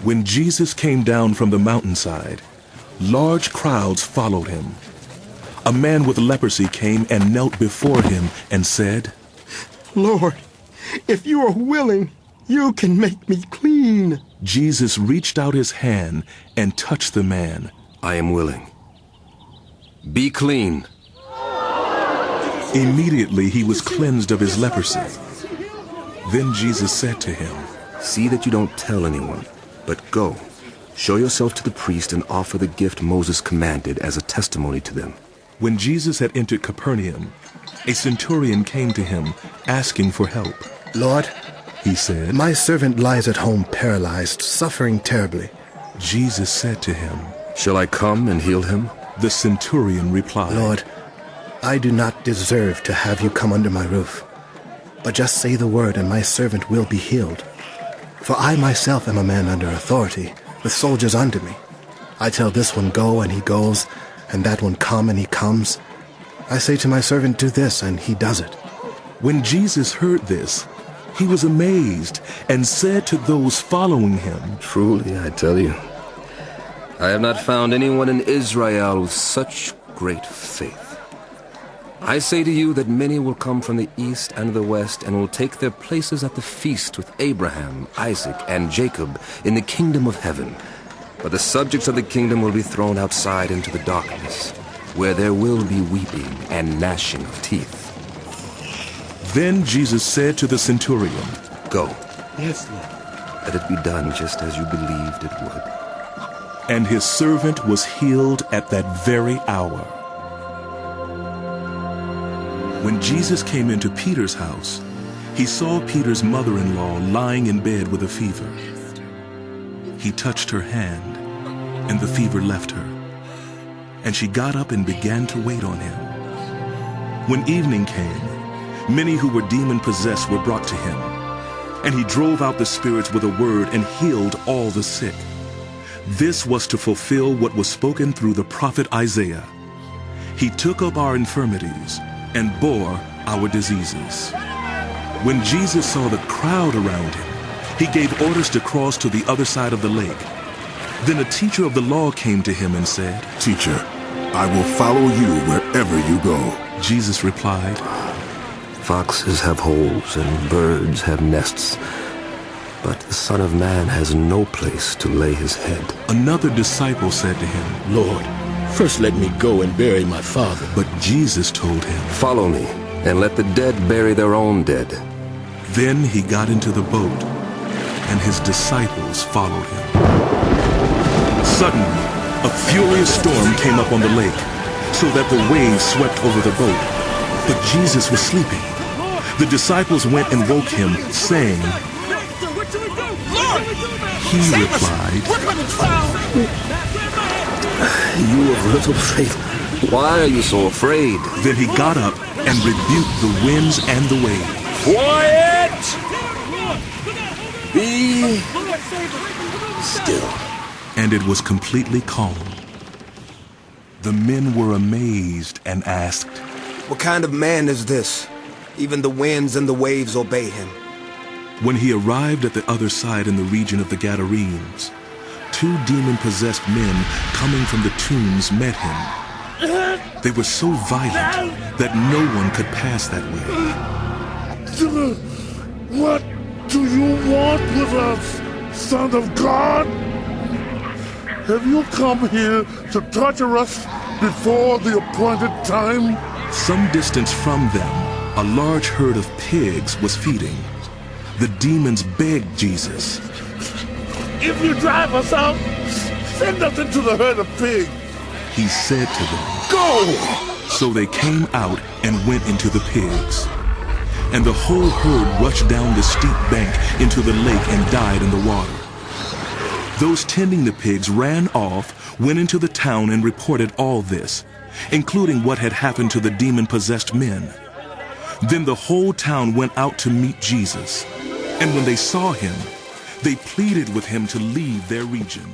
When Jesus came down from the mountainside, large crowds followed him. A man with leprosy came and knelt before him and said, "Lord, if you are willing, you can make me clean." Jesus reached out his hand and touched the man. "I am willing. Be clean." Immediately he was cleansed of his leprosy. Then Jesus said to him, "See that you don't tell anyone, but go, show yourself to the priest and offer the gift Moses commanded as a testimony to them." When Jesus had entered Capernaum, a centurion came to him asking for help. "Lord," he said, "my servant lies at home paralyzed, suffering terribly." Jesus said to him, "Shall I come and heal him?" The centurion replied, "Lord, I do not deserve to have you come under my roof, but just say the word and my servant will be healed. For I myself am a man under authority, with soldiers under me. I tell this one, go, and he goes, and that one, come, and he comes. I say to my servant, do this, and he does it." When Jesus heard this, he was amazed and said to those following him, "Truly, I tell you, I have not found anyone in Israel with such great faith. I say to you that many will come from the east and the west and will take their places at the feast with Abraham, Isaac, and Jacob in the kingdom of heaven. But the subjects of the kingdom will be thrown outside into the darkness, where there will be weeping and gnashing of teeth." Then Jesus said to the centurion, "Go, "Yes, Lord." let it be done just as you believed it would." And his servant was healed at that very hour. When Jesus came into Peter's house, he saw Peter's mother-in-law lying in bed with a fever. He touched her hand, and the fever left her, and she got up and began to wait on him. When evening came, many who were demon-possessed were brought to him, and he drove out the spirits with a word and healed all the sick. This was to fulfill what was spoken through the prophet Isaiah. He took up our infirmities and bore our diseases. When Jesus saw the crowd around him, he gave orders to cross to the other side of the lake. Then a teacher of the law came to him and said, "Teacher, I will follow you wherever you go." Jesus replied, "Foxes have holes and birds have nests, but the Son of Man has no place to lay his head." Another disciple said to him, "Lord, first let me go and bury my father." but Jesus told him, "Follow me, and let the dead bury their own dead." Then he got into the boat, and his disciples followed him. Suddenly, a furious storm came up on the lake, so that the waves swept over the boat. But Jesus was sleeping. The disciples went and woke him, saying, He replied, "You of little faith, why are you so afraid?" Then he got up and rebuked the winds and the waves. "Quiet! Be still." And it was completely calm. The men were amazed and asked, "What kind of man is this? Even the winds and the waves obey him." When he arrived at the other side in the region of the Gadarenes, 2 demon-possessed men coming from the tombs met him. They were so violent that no one could pass that way. What do you want with us, Son of God? Have you come here to torture us before the appointed time? Some distance from them, a large herd of pigs was feeding. The demons begged Jesus, If you drive us out, send us into the herd of pigs. He said to them. Go! So they came out and went into the pigs. And the whole herd rushed down the steep bank into the lake and died in the water. Those tending the pigs ran off, went into the town and reported all this, including what had happened to the demon-possessed men. Then the whole town went out to meet Jesus. And when they saw him, they pleaded with him to leave their region.